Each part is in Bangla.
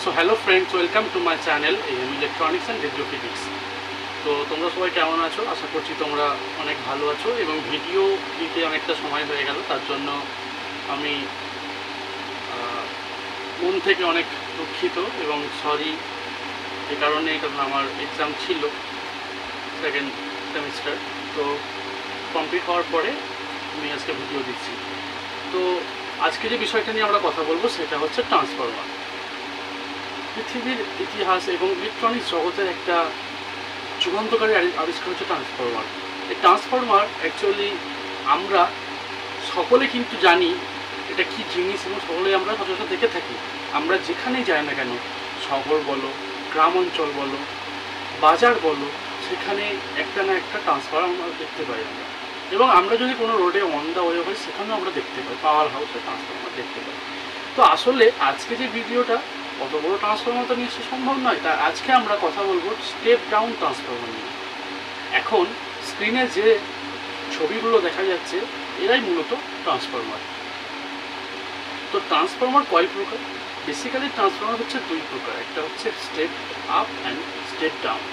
So hello friends, welcome to my channel AM electronics and radio physics. তো তোমরা সবাই কেমন আছো? আশা করছি তোমরা অনেক ভালো আছো এবং ভিডিও দিতে অনেকটা সময় হয়ে গেল, তার জন্য আমি মন থেকে অনেক দুঃখিত এবং সরি। কারণ আমার এক্সাম ছিল সেকেন্ড সেমিস্টার, তো কমপ্লিট হওয়ার পরে আমি আজকে ভিডিও দিচ্ছি। তো আজকে যে বিষয়টা নিয়ে আমরা কথা বলবো সেটা হচ্ছে ট্রান্সফরমার। পৃথিবীর ইতিহাস এবং ইলেকট্রনিক্স জগতের একটা যুগান্তকারী আবিষ্কার হচ্ছে ট্রান্সফরমার। এই ট্রান্সফরমার অ্যাকচুয়ালি আমরা সকলে কিন্তু জানি এটা কি জিনিস এবং সকলেই আমরা সচরাচর দেখে থাকি। আমরা যেখানেই যাই না কেন, শহর বলো, গ্রাম অঞ্চল বলো, বাজার বলো, সেখানে একটা না একটা ট্রান্সফরমার আমরা দেখতে পাই আমরা। এবং আমরা যদি কোনো রোডে অন দ্য ওয়ে হয় সেখানেও আমরা দেখতে পাই, পাওয়ার হাউসে ট্রান্সফরমার দেখতে পাই। তো আসলে আজকে যে ভিডিওটা অত বড় ট্রান্সফরমার তো নিশ্চয়ই সম্ভব নয়, তাই আজকে আমরা কথা বলবো স্টেপ ডাউন ট্রান্সফরমার নিয়ে। এখন স্ক্রিনে যে ছবিগুলো দেখা যাচ্ছে এরাই মূলত ট্রান্সফরমার। তো ট্রান্সফরমার কয় প্রকার? বেসিক্যালি ট্রান্সফরমার হচ্ছে দুই প্রকার, একটা হচ্ছে step up and step down.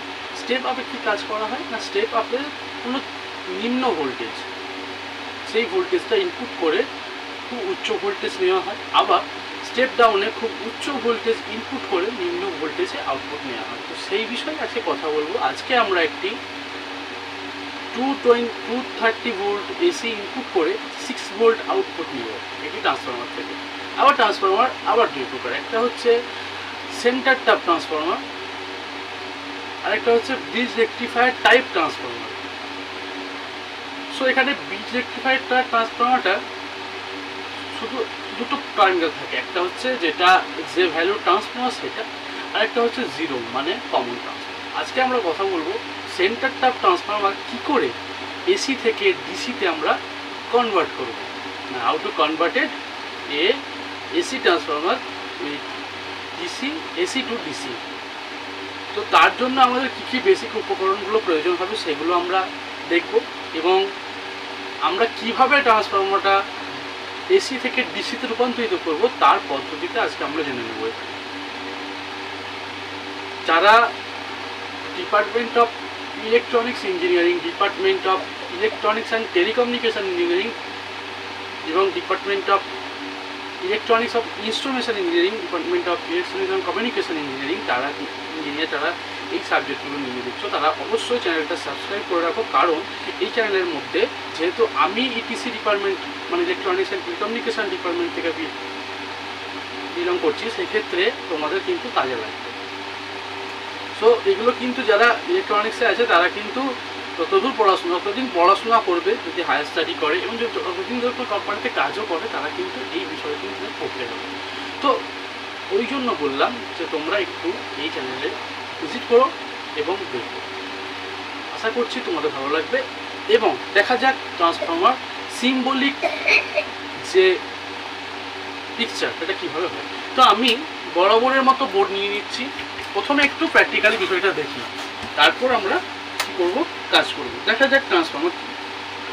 Step আপে কী কাজ করা হয় না, স্টেপ আপে কোনো নিম্ন ভোল্টেজ, সেই ভোল্টেজটা ইনপুট করে খুব উচ্চ ভোল্টেজ নেওয়া হয়, আবার স্টেপ ডাউনে খুব উচ্চ ভোল্টেজ ইনপুট করে নিম্ন ভোল্টেজে আউটপুট নেওয়া হয়। তো সেই বিষয়ে আজকে কথা বলবো। আজকে আমরা একটি 230 ভোল্ট এসি ইনপুট করে 6 ভোল্ট আউটপুট নিব এটি ট্রান্সফরমার থেকে। আবার ট্রান্সফরমার আবার দুই প্রকার, একটা হচ্ছে সেন্টার ট্যাপ ট্রান্সফরমার, আরেকটা হচ্ছে bridge rectifier type transformer. So এখানে ব্রিজ রেকটিফায়ার টাইপ ট্রান্সফরমারটা শুধু দুটো টার্মিনাল থাকে, একটা হচ্ছে যেটা যে ভ্যালু ট্রান্সফরমার সেটা, আরেকটা হচ্ছে জিরো মানে কমন ট্রান্সফরমার। আজকে আমরা কথা বলবো সেন্টার ট্যাপ ট্রান্সফরমার কী করে এসি থেকে ডিসিতে আমরা কনভার্ট করব, না how to converted AC transformer with DC, AC two DC. তো তার জন্য আমাদের কী কী বেসিক উপকরণগুলো প্রয়োজন হবে সেগুলো আমরা দেখব, এবং আমরা কিভাবে ট্রান্সফরমারটা এসি থেকে ডিসিতে রূপান্তরিত করব তার পদ্ধতিটা আজকে আমরা জেনে নেব। যারা department of electronics engineering, department of electronics and telecommunication engineering এবং department of electronics of instrumentation engineering, department of electronics and communication engineering, তারা এই সাবজেক্টগুলো নিয়ে দিচ্ছ, তারা অবশ্যই চ্যানেলটা সাবস্ক্রাইব করে রাখো। কারণ এই চ্যানেলের মধ্যে যেহেতু আমি ইটিসি ডিপার্টমেন্ট মানে ইলেকট্রনিক্স অ্যান্ড টেলিকমিউনিকেশন ডিপার্টমেন্ট থেকে বিলং করছি, সেক্ষেত্রে তোমাদের কিন্তু কাজে লাগবে। সো এগুলো কিন্তু যারা ইলেকট্রনিক্সে আছে তারা কিন্তু যতদিন পড়াশোনা করবে, যদি হায়ার স্টাডি করে এবং যতদিন ধরে কোম্পানিতে কাজও করে, তারা কিন্তু এই বিষয়ে কিন্তু পড়তে হবে। তো ওই জন্য বললাম যে তোমরা একটু এই চ্যানেলে ভিজিট করো এবং দেখো। আশা করছি তোমাদের ভালো লাগবে। এবং দেখা যাক ট্রান্সফরমার সিম্বলিক যে পিকচার সেটা কীভাবে হয়। তো আমি বরাবরের মতো বোর্ড নিয়ে নিচ্ছি। প্রথমে একটু প্র্যাকটিক্যালি বিষয়টা দেখি, তারপর আমরা কী করবো, কাজ করবো। দেখা যাক ট্রান্সফরমার কী।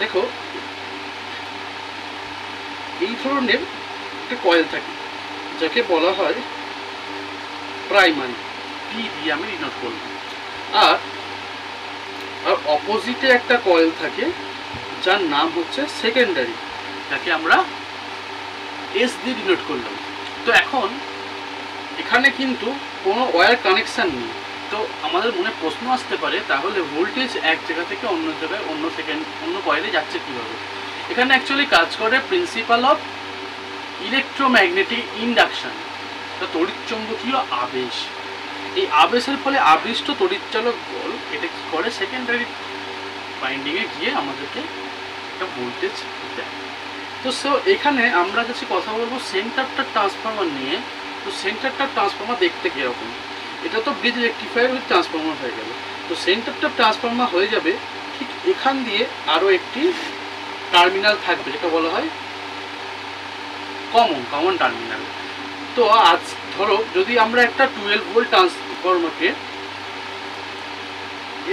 দেখো, এই ধরনের একটা কয়েল থাকে যাকে বলা হয় প্রাইমারি, পি দিয়ে আমি ডিনোট করলাম। আর অপোজিটে একটা কয়েল থাকে যার নাম হচ্ছে সেকেন্ডারি, যাকে আমরা এস দিয়ে ডিনোট করলাম। তো এখন এখানে কিন্তু কোনো ওয়্যার কানেকশান নেই। তো আমাদের মনে প্রশ্ন আসতে পারে, তাহলে ভোল্টেজ এক জায়গা থেকে অন্য জায়গায় অন্য কয়েলে যাচ্ছে কীভাবে? এখানে অ্যাকচুয়ালি কাজ করে প্রিন্সিপাল অফ ইলেকট্রোম্যাগনেটিক ইন্ডাকশান, তড়িৎচুম্বকীয় আবেশ। এই আবেশের ফলে আবিষ্ট তড়িৎচালক বল এটা কী করে, সেকেন্ডারি বাইন্ডিংয়ে গিয়ে আমাদেরকে একটা ভোল্টেজ দেয়। তো এখানে আমরা কাছে কথা বলবো সেন্টারটা ট্রান্সফরমার নিয়ে। তো সেন্টারটা ট্রান্সফরমার দেখতে কীরকম, এটা তো ব্রিজ রেকটিফায়ার উইথ ট্রান্সফরমার হয়ে গেল। তো সেন্টারটা ট্রান্সফরমার হয়ে যাবে, ঠিক এখান দিয়ে আরও একটি টার্মিনাল থাকবে যেটা বলা হয় কমন টার্মিনাল। তো আজ ধরো যদি আমরা একটা 12 ভোল্ট ট্রান্সফরমারকে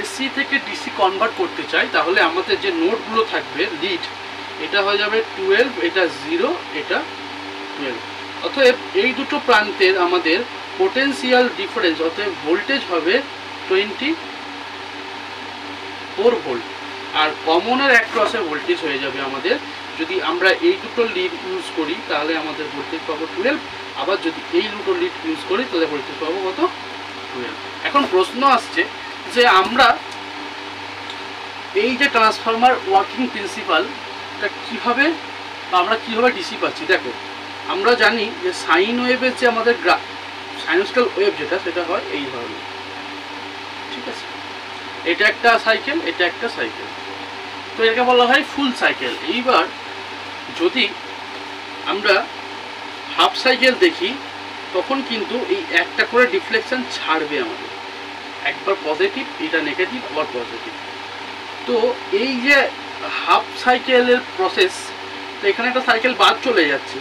এসি থেকে ডিসি কনভার্ট করতে চাই, তাহলে আমাদের যে নোডগুলো থাকবে লিড, এটা হয়ে যাবে 12, এটা 0, এটা 12। অতএব এই দুটো প্রান্তের আমাদের পোটেনশিয়াল ডিফারেন্স অর্থাৎ ভোল্টেজ হবে 24 ভোল্ট, আর কমনের অ্যাক্রসে ভোল্টেজ হয়ে যাবে আমাদের, যদি আমরা এই দুটো লিড ইউজ করি তাহলে আমাদের ভোল্টেজ পাবো 12, আবার যদি এই দুটো লিড ইউজ করি তাহলে ভোল্টেজ পাবো কত 12। এখন প্রশ্ন আসছে যে আমরা এই যে ট্রান্সফরমার ওয়ার্কিং প্রিন্সিপালটা কীভাবে আমরা কীভাবে ডিসি পাচ্ছি। দেখো আমরা জানি যে সাইন ওয়েভের যে আমাদের সাইনোসিয়াল ওয়েভ যেটা সেটা হয় এই ধরনের, ঠিক আছে, এটা একটা সাইকেল, এটা একটা সাইকেল, তো এটাকে বলা হয় ফুল সাইকেল। এইবার যদি আমরা হাফ সাইকেল দেখি তখন কিন্তু এই একটা করে ডিফ্লেকশন ছাড়বে আমাদের, একবার পজিটিভ, এটা নেগেটিভ, আবার পজিটিভ। তো এই যে হাফ সাইকেলের প্রসেস, তো এখানে একটা সাইকেল বাদ চলে যাচ্ছে,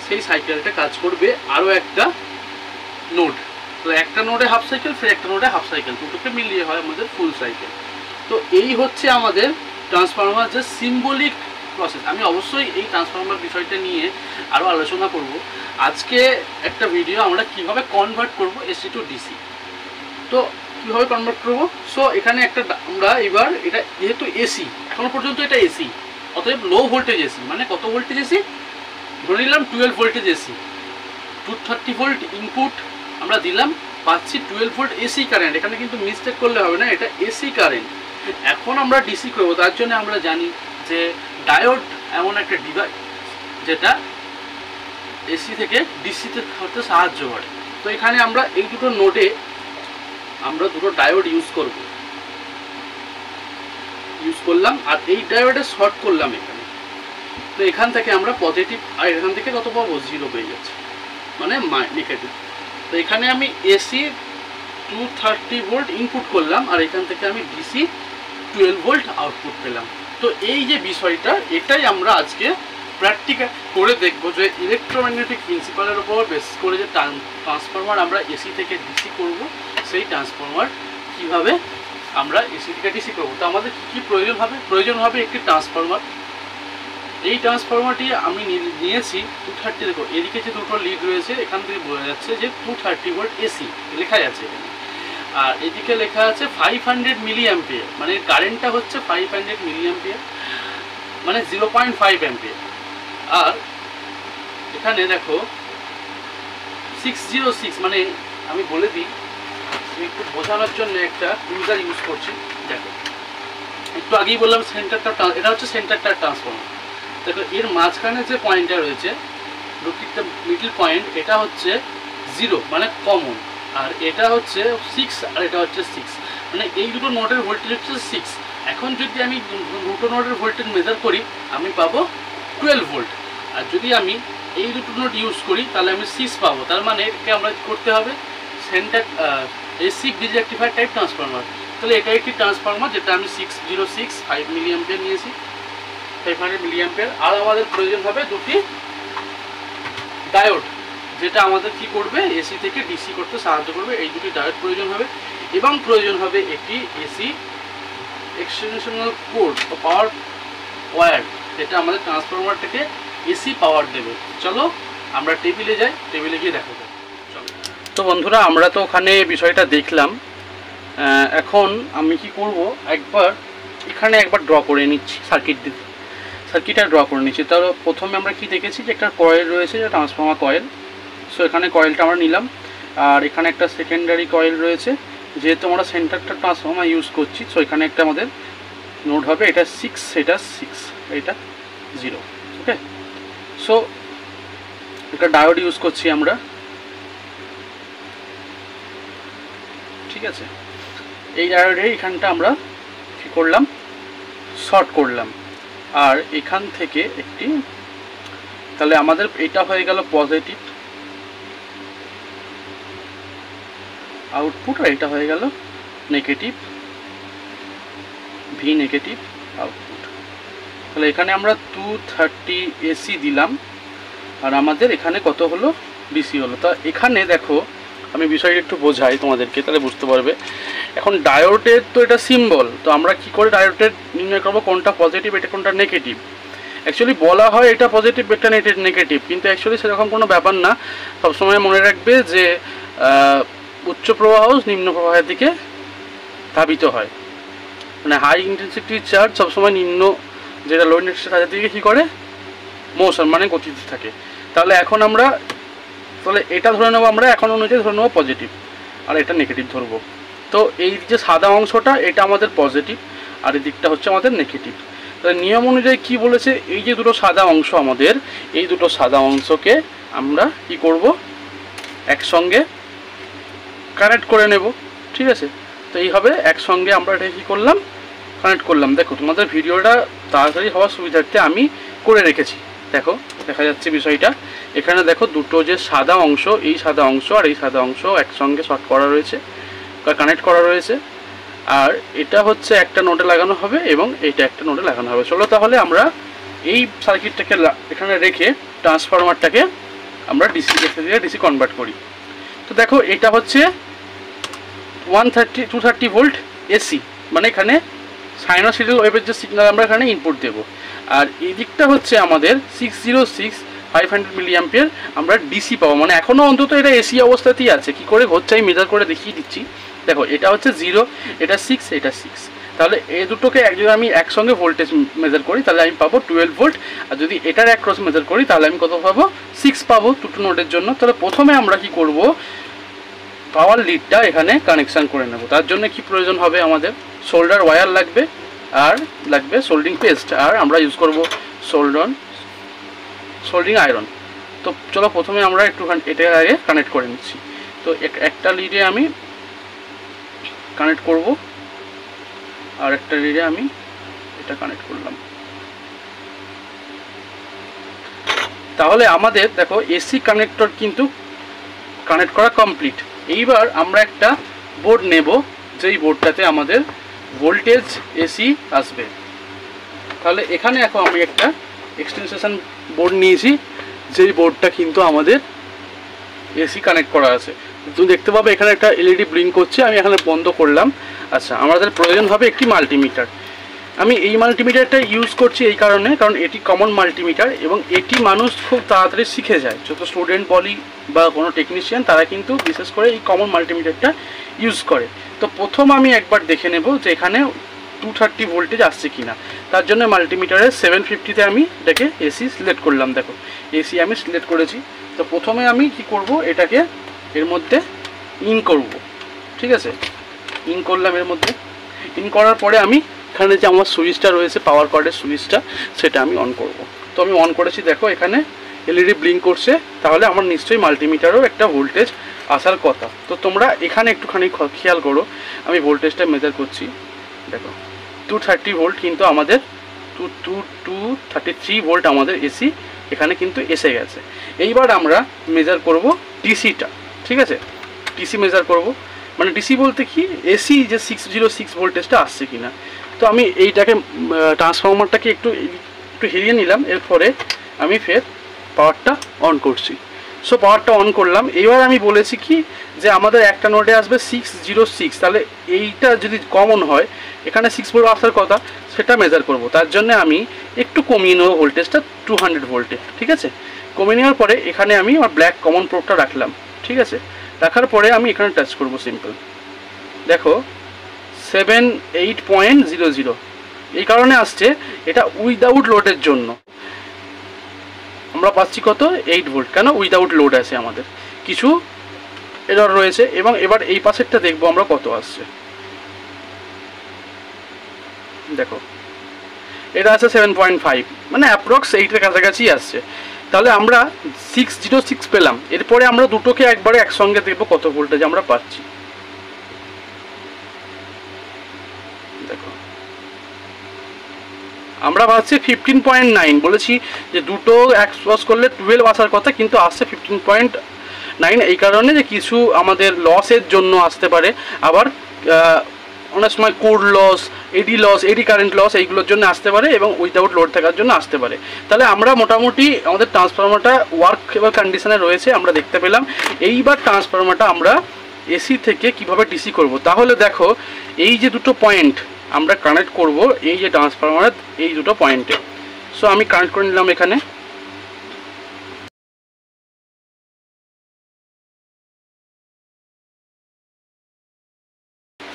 সেই সাইকেলটা কাজ করবে আরও একটা নোড, তো একটা নোডে হাফ সাইকেল, ফের একটা নোডে হাফ সাইকেল, দুটোকে মিলিয়ে হয় আমাদের ফুল সাইকেল। তো এই হচ্ছে আমাদের ট্রান্সফরমার যে সিম্বলিক প্রসেস। আমি অবশ্যই এই ট্রান্সফরমার বিষয়টা নিয়ে আরও আলোচনা করব আজকে একটা ভিডিও, আমরা কিভাবে কনভার্ট করব এসি টু ডিসি। তো কীভাবে কনভার্ট করবো, সো এখানে একটা আমরা এবার এটা যেহেতু এসি, এখনো পর্যন্ত এটা এসি, অতএব লো ভোল্টেজ এসি, মানে কত ভোল্টেজ এসি ধরে নিলাম 12 ভোল্টেজ এসি, 230 ভোল্ট ইনপুট আমরা দিলাম, পাচ্ছি 12 ভোল্ট এসি কারেন্ট। এখানে কিন্তু মিস্টেক করলে হবে না, এটা এসি কারেন্ট। এখন আমরা ডিসি করবো, তার জন্য আমরা জানি যে ডায়োড এমন একটা ডিভাইস যেটা এসি থেকে ডিসিতে হতে সাহায্য করে। তো এখানে আমরা এই দুটো নোডে আমরা দুটো ডায়োড ইউজ করলাম, আর এই ডায়োডে শর্ট করলাম এখানে। তো এখান থেকে আমরা পজিটিভ, আর এখান থেকে কত পাবো 0 পেয়ে যাচ্ছে, মানে নেগেটিভ। তো এখানে আমি এসি 230 ভোল্ট ইনপুট করলাম, আর এখান থেকে আমি ডিসি 12 ভোল্ট আউটপুট পেলাম। তো এই যে বিষয়টা, এটাই আমরা আজকে প্র্যাকটিক্যাল করে দেখব যে ইলেকট্রোম্যাগনেটিক প্রিন্সিপালের উপর বেস করে যে ট্রান্সফরমার আমরা এসি থেকে ডিসি করব, সেই ট্রান্সফরমার কিভাবে আমরা এসি থেকে ডিসি করব। তো আমাদের কী প্রয়োজন হবে একটি ট্রান্সফরমার। এই ট্রান্সফরমারটি আমি নিয়েছি 230, দেখো এদিকে যে দুটো লিড রয়েছে এখান থেকে বোঝা যাচ্ছে যে 230 ভোল্ট এসি লেখা যাচ্ছে এখানে, আর এদিকে লেখা আছে 500 মিলি অ্যাম্পিয়ার, মানে কারেন্টটা হচ্ছে 500 মিলি অ্যাম্পিয়ার, মানে 0.5 অ্যাম্পিয়ার। আর এখানে দেখো 606, মানে আমি বলে দিই একটু বোঝানোর জন্য একটা ইউজার ইউজ করছি। দেখো একটু আগেই বললাম সেন্টারটা, এটা হচ্ছে সেন্টারটা ট্রান্সফরমার। দেখো এর মাঝখানে যে পয়েন্টটা রয়েছে মিডল পয়েন্ট, এটা হচ্ছে 0 মানে কমন, আর এটা হচ্ছে 6, আর এটা হচ্ছে 6, মানে এই দুটো নোডের ভোল্টেজ হচ্ছে 6। এখন যদি আমি দুটো নোডের ভোল্টেজ মেজার করি আমি পাবো 12 ভোল্ট, আর যদি আমি এই দুটো নোড ইউজ করি তাহলে আমি 6 পাবো। তার মানে এটাকে আমরা করতে হবে centre AC bridge rectifier type transformer. তাহলে এটা একটি ট্রান্সফরমার যেটা আমি 606 5 মিলি অ্যাম্পিয়ার নিয়েছি, 500 মিলি অ্যাম্পিয়ার। আর আমাদের প্রয়োজন হবে দুটি ডায়োড, যেটা আমাদের কি করবে এসি থেকে ডিসি করতে সাহায্য করবে। এই দুটি ডায়োড প্রয়োজন হবে, এবং প্রয়োজন হবে একটি এসি এক্সটেনশনাল কোড বা পাওয়ার ওয়্যার, যেটা আমাদের ট্রান্সফরমারটাকে এসি পাওয়ার দেবে। চলো আমরা টেবিলে যাই, টেবিলে গিয়ে দেখা যাক। চলো। তো বন্ধুরা আমরা তো ওখানে বিষয়টা দেখলাম, এখন আমি কি করব এখানে একবার ড্র করে নিচ্ছি, সার্কিটটা ড্র করে নিচ্ছি। তাহলে প্রথমে আমরা কি দেখেছি যে একটা কয়েল রয়েছে, যে ট্রান্সফরমার কয়েল। সো এখানে কয়েলটা আমরা নিলাম, আর এখানে একটা সেকেন্ডারি কয়েল রয়েছে, যেহেতু আমরা সেন্টারটা ট্রান্সফরমার ইউজ করছি। সো এখানে একটা আমাদের নোড হবে, এটা 6, এটা 6, এটা 0, ওকে। সো একটা ডায়োড ইউজ করছি আমরা, ঠিক আছে। এই ডায়োডে এখানটা আমরা কী করলাম, শর্ট করলাম, আর এখান থেকে একটি, তাহলে আমাদের এটা হয়ে গেল পজিটিভ আউটপুট, আর এটা হয়ে গেল নেগেটিভ ভি নেগেটিভ আউটপুট। তাহলে এখানে আমরা 230 এসি দিলাম, আর আমাদের এখানে কত হলো ডিসি হলো। তা এখানে দেখো আমি বিষয়টা একটু বোঝাই তোমাদেরকে, তাহলে বুঝতে পারবে। এখন ডায়োডের তো এটা সিম্বল, তো আমরা কি করে ডায়োডের নির্ণয় করবো কোনটা পজিটিভ এটা কোনটা নেগেটিভ। অ্যাকচুয়ালি বলা হয় এটা পজিটিভ এটা নেগেটিভ, কিন্তু অ্যাকচুয়ালি সেরকম কোনো ব্যাপার না। সবসময় মনে রাখবে যে উচ্চ প্রবাহ নিম্ন প্রবাহের দিকে ধাবিত হয়। মানে হাই ইন্টেন্সিটি চার্জ সবসময় নিম্ন যেটা লো ইন্টেন্সিটি চার্জের দিকে কী করে মোশন মানে গতিতে থাকে। তাহলে এখন আমরা তাহলে এটা ধরে নেবো আমরা এখন অনুযায়ী ধরে নেবো পজিটিভ, আর এটা নেগেটিভ ধরবো। তো এই যে সাদা অংশটা এটা আমাদের পজিটিভ, আর এই দিকটা হচ্ছে আমাদের নেগেটিভ। তাহলে নিয়ম অনুযায়ী কি বলেছে, এই যে দুটো সাদা অংশ আমাদের, এই দুটো সাদা অংশকে আমরা কি করব একসঙ্গে কানেক্ট করে নেব। ঠিক আছে, তো এইভাবে একসঙ্গে আমরা এটা কী করলাম কানেক্ট করলাম। দেখো তোমাদের ভিডিওটা তাড়াতাড়ি হওয়ার সুবিধার্থে আমি করে রেখেছি। দেখো দেখা যাচ্ছে বিষয়টা, এখানে দেখো দুটো যে সাদা অংশ, এই সাদা অংশ আর এই সাদা অংশ একসঙ্গে শর্ট করা রয়েছে, কানেক্ট করা রয়েছে। আর এটা হচ্ছে একটা নোডে লাগানো হবে এবং এইটা একটা নোডে লাগানো হবে। চলো তাহলে আমরা এই সার্কিটটাকে এখানে রেখে ট্রান্সফরমারটাকে আমরা ডিসি থেকে ডিসি কনভার্ট করি। তো দেখো এটা হচ্ছে 230 ভোল্ট এসি, মানে এখানে সাইনোসয়েডাল ওয়েভের যে সিগন্যাল আমরা এখানে ইনপুট দেব। আর এই দিকটা হচ্ছে আমাদের 606 মিলি অ্যাম্পিয়ার আমরা ডিসি পাবো, মানে এখনও অন্তত এটা এসি অবস্থাতেই আছে। কি করে হচ্ছে আমি মেজার করে দেখিয়ে দিচ্ছি। দেখো এটা হচ্ছে 0, এটা 6, এটা 6। তাহলে এই দুটোকে যদি আমি একসঙ্গে ভোল্টেজ মেজার করি তাহলে আমি পাবো 12 ভোল্ট, আর যদি এটার এক ক্রস মেজার করি তাহলে আমি কত পাবো 6 পাবো দুটো নোডের জন্য। তাহলে প্রথমে আমরা কি করব, পাওয়ার লিডটা এখানে কানেকশান করে নেব। তার জন্য কি প্রয়োজন হবে, আমাদের সোল্ডার ওয়্যার লাগবে, আর লাগবে সোল্ডিং পেস্ট, আর আমরা ইউজ করব সোল্ডিং আয়রন। তো চলো প্রথমে আমরা একটুখানি এটার আগে কানেক্ট করে নিচ্ছি। তো একটা লিডে আমি কানেক্ট করব, আর একটা লিডে আমি এটা কানেক্ট করলাম। তাহলে আমাদের দেখো এসি কানেক্টর কিন্তু কানেক্ট করা কমপ্লিট। এইবার আমরা একটা বোর্ড নেব, যেই বোর্ডটাতে আমাদের ভোল্টেজ এসি আসবে। তাহলে এখানে এখন আমি একটা এক্সটেনশন বোর্ড নিয়েছি, যেই বোর্ডটা কিন্তু আমাদের এসি কানেক্ট করা আছে। তুমি দেখতে পাবে এখানে একটা এলইডি ব্লিঙ্ক করছে, আমি এখানে বন্ধ করলাম। আচ্ছা, আমাদের প্রয়োজন হবে একটি মাল্টিমিটার। আমি এই মাল্টিমিটারটা ইউজ করছি এই কারণে, কারণ এটি কমন মাল্টিমিটার এবং এটি মানুষ খুব তাড়াতাড়ি শিখে যায়। যত স্টুডেন্ট বলি বা কোনো টেকনিশিয়ান তারা কিন্তু বিশেষ করে এই কমন মাল্টিমিটারটা ইউজ করে। তো প্রথম আমি একবার দেখে নেব যে এখানে 230 ভোল্টেজ আসছে কিনা। তার জন্য মাল্টিমিটারের 750-তে আমি এটাকে এসি সিলেক্ট করলাম। দেখো এসি আমি সিলেক্ট করেছি। তো প্রথমে আমি কি করব, এটাকে এর মধ্যে ইন করব। ঠিক আছে, ইন করলাম। এর মধ্যে ইন করার পরে আমি এখানে যে আমার সুইচটা রয়েছে পাওয়ার কর্ডের সুইচটা, সেটা আমি অন করব। তো আমি অন করেছি, দেখো এখানে এলইডি ব্লিঙ্ক করছে। তাহলে আমার নিশ্চয়ই মাল্টিমিটারও একটা ভোল্টেজ আসার কথা। তো তোমরা এখানে একটুখানি খেয়াল করো, আমি ভোল্টেজটা মেজার করছি। দেখো 230 ভোল্ট কিন্তু আমাদের 233 ভোল্ট আমাদের এসি এখানে কিন্তু এসে গেছে। এইবার আমরা মেজার করব ডিসিটা। ঠিক আছে, ডিসি মেজার করব, মানে ডিসি বলতে কি এসি যে 606 ভোল্টেজটা আসছে কিনা। তো আমি এইটাকে ট্রান্সফর্মারটাকে একটু হিরিয়ে নিলাম। এরপরে আমি ফের পাওয়ারটা অন করছি। সো পাওয়ারটা অন করলাম। এবার আমি বলেছি কি যে আমাদের একটা নোডে আসবে 606, তাহলে এইটা যদি কমন হয় এখানে 6 ভোল্ট আসার কথা, সেটা মেজার করব। তার জন্য আমি একটু কমিয়ে নেবো ভোল্টেজটা 200 ভোল্টে। ঠিক আছে, কমিয়ে নেওয়ার পরে এখানে আমি আমার ব্ল্যাক কমন প্রোবটা রাখলাম। ঠিক আছে, রাখার পরে আমি এখানে টাচ করব সিম্পল। দেখো 78.00, এই কারণে আসছে এটা উইদাউট লোডের জন্য। আমরা পাচ্ছি কত 8 ভোল্ট, কেন উইদাউট লোড আছে, আমাদের কিছু এরর রয়েছে। এবং এবার এই পাশেরটা দেখবো আমরা কত আসছে। দেখো এটা আছে 7.5, মানে অ্যাপ্রক্স 8-এর কাছাকাছি আসছে। তাহলে আমরা 606 পেলাম। এরপরে আমরা দুটোকে একবারে একসঙ্গে দেখবো কত ভোল্টেজ আমরা পাচ্ছি। দেখো আমরা পাচ্ছি 15.9। বলেছি যে দুটো এক ক্রস করলে 12 আসার কথা, কিন্তু আসছে 15.9। এই কারণে যে কিছু আমাদের লসের জন্য আসতে পারে, আবার অনেক সময় core loss, eddy current loss, এইগুলোর জন্য আসতে পারে, এবং উইদাউট লোড থাকার জন্য আসতে পারে। তাহলে আমরা মোটামুটি আমাদের ট্রান্সফরমারটা ওয়ার্ক এবার কন্ডিশনে রয়েছে আমরা দেখতে পেলাম। এইবার ট্রান্সফরমারটা আমরা এসি থেকে কিভাবে ডিসি করব। তাহলে দেখো এই যে দুটো পয়েন্ট আমরা কানেক্ট করব, এই যে ট্রান্সফরমারের এই দুটো পয়েন্টে। সো আমি কানেক্ট করে নিলাম এখানে।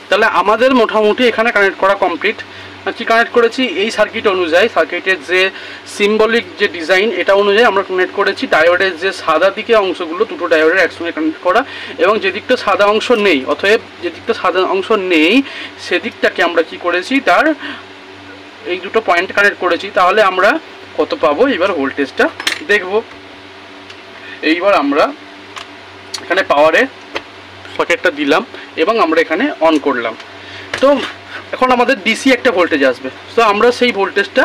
তাহলে আমাদের মোটামুটি এখানে কানেক্ট করা কমপ্লিট। কি কানেক্ট করেছি, এই সার্কিট অনুযায়ী, সার্কিটের যে সিম্বলিক যে ডিজাইন এটা অনুযায়ী আমরা কানেক্ট করেছি। ডায়োডের যে সাদা দিকে অংশগুলো দুটো ডায়োডের একসঙ্গে কানেক্ট করা, এবং যে দিকটা সাদা অংশ নেই, অতএব যে দিকটা সাদা অংশ নেই সেদিকটাকে আমরা কি করেছি, তার এই দুটো পয়েন্ট কানেক্ট করেছি। তাহলে আমরা কত পাবো, এবার ভোল্টেজটা দেখব। এইবার আমরা এখানে পাওয়ারে সকেটটা দিলাম এবং আমরা এখানে অন করলাম। তো এখন আমাদের ডিসি একটা ভোল্টেজ আসবে। তো আমরা সেই ভোল্টেজটা,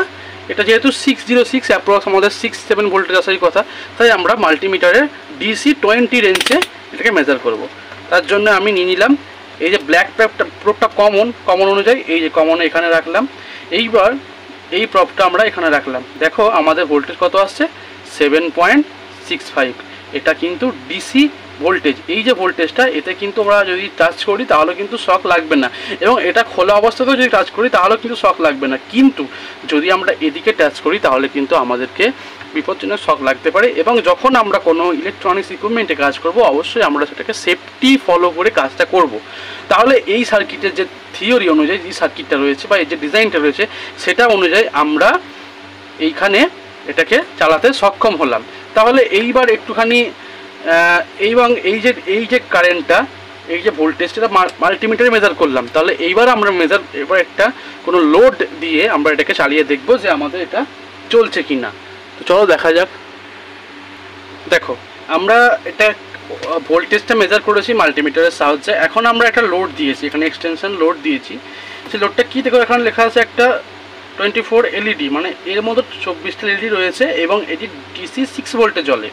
এটা যেহেতু 606 অ্যাপ্রক্স আমাদের 6-7 ভোল্টেজ আসারই কথা, তাই আমরা মাল্টিমিটারের ডিসি 20 রেঞ্জে এটাকে মেজার করব। তার জন্য আমি নিয়ে নিলাম এই যে ব্ল্যাক প্রপটা কমন অনুযায়ী এই যে কমনে এখানে রাখলাম। এইবার এই প্রপটা আমরা এখানে রাখলাম। দেখো আমাদের ভোল্টেজ কত আসছে, 7.65। এটা কিন্তু ডিসি ভোল্টেজ। এই যে ভোল্টেজটা, এতে কিন্তু আমরা যদি টাচ করি তাহলে কিন্তু শক লাগবে না, এবং এটা খোলা অবস্থাতেও যদি টাচ করি তাহলে কিন্তু শক লাগবে না। কিন্তু যদি আমরা এদিকে টাচ করি তাহলে কিন্তু আমাদেরকে বিপজ্জনক শক লাগতে পারে। এবং যখন আমরা কোনো ইলেকট্রনিক্স ইকুইপমেন্টে কাজ করব, অবশ্যই আমরা সেটাকে সেফটি ফলো করে কাজটা করব। তাহলে এই সার্কিটের যে থিওরি অনুযায়ী যে সার্কিটটা রয়েছে বা এই যে ডিজাইনটা রয়েছে সেটা অনুযায়ী আমরা এইখানে এটাকে চালাতে সক্ষম হলাম। তাহলে এইবার একটুখানি এবং এই যে কারেন্টটা, এই যে ভোল্টেজটা মাল্টিমিটারে মেজার করলাম। তাহলে এইবার আমরা এবার একটা কোনো লোড দিয়ে আমরা এটাকে চালিয়ে দেখব যে আমাদের এটা চলছে কি না। তো চলো দেখা যাক। দেখো আমরা এটা ভোল্টেজটা মেজার করেছি মাল্টিমিটারের সাহায্যে। এখন আমরা একটা লোড দিয়েছি, এখানে এক্সটেনশন লোড দিয়েছি। সেই লোডটা কী দেখো, এখানে লেখা আছে একটা 24 LED, মানে এর মধ্যে 24টা LED রয়েছে এবং এটি ডিসি 6 ভোল্টে জ্বলে।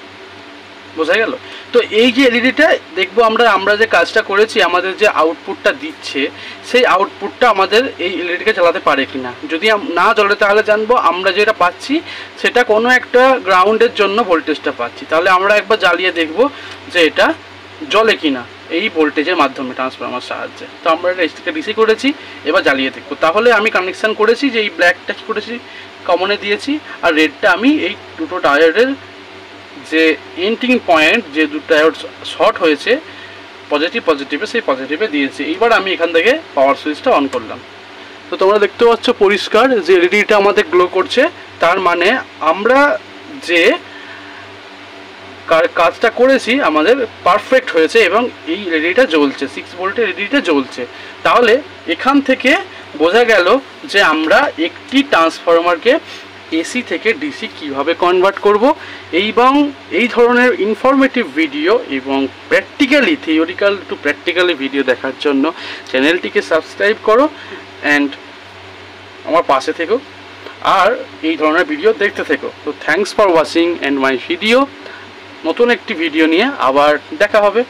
বোঝা গেল? তো এই যে এলইডিটা দেখবো আমরা যে কাজটা করেছি, আমাদের যে আউটপুটটা দিচ্ছে সেই আউটপুটটা আমাদের এই এলইডিকে চালাতে পারে কিনা। যদি না জ্বলে তাহলে জানবো আমরা যেটা পাচ্ছি সেটা কোনো একটা গ্রাউন্ডের জন্য ভোল্টেজটা পাচ্ছি। তাহলে আমরা একবার জ্বালিয়ে দেখব যে এটা জ্বলে কিনা এই ভোল্টেজের মাধ্যমে ট্রান্সফরমার সাহায্যে। তো আমরা এটা ডিসি করেছি, এবার জ্বালিয়ে দেখবো। তাহলে আমি কানেকশান করেছি যে এই ব্ল্যাকটা কী করেছি, কমনে দিয়েছি, আর রেডটা আমি এই দুটো ডায়োডের যে এন্ডিং পয়েন্ট, যে দুটো ডায়োড শর্ট হয়েছে পজিটিভে, সেই পজিটিভে দিয়েছি। এইবার আমি এখান থেকে পাওয়ার সুইচটা অন করলাম। তো তোমরা দেখতে পাচ্ছ পরিষ্কার যে এলইডিটা আমাদের গ্লো করছে। তার মানে আমরা যে কাজটা করেছি আমাদের পারফেক্ট হয়েছে এবং এই এলইডিটা জ্বলছে, 6 ভোল্টের এলইডিটা জ্বলছে। তাহলে এখান থেকে বোঝা গেল যে আমরা একটি ট্রান্সফরমারকে এসি থেকে ডিসি কিভাবে কনভার্ট করব। এবং এই ধরনের ইনফরমেটিভ ভিডিও এবং practically theoretical to practically video দেখার জন্য চ্যানেলটিকে সাবস্ক্রাইব করো অ্যান্ড আমার পাশে থেকো আর এই ধরনের ভিডিও দেখতে থেকো। তো thanks for watching and my video. নতুন একটি ভিডিও নিয়ে আবার দেখা হবে।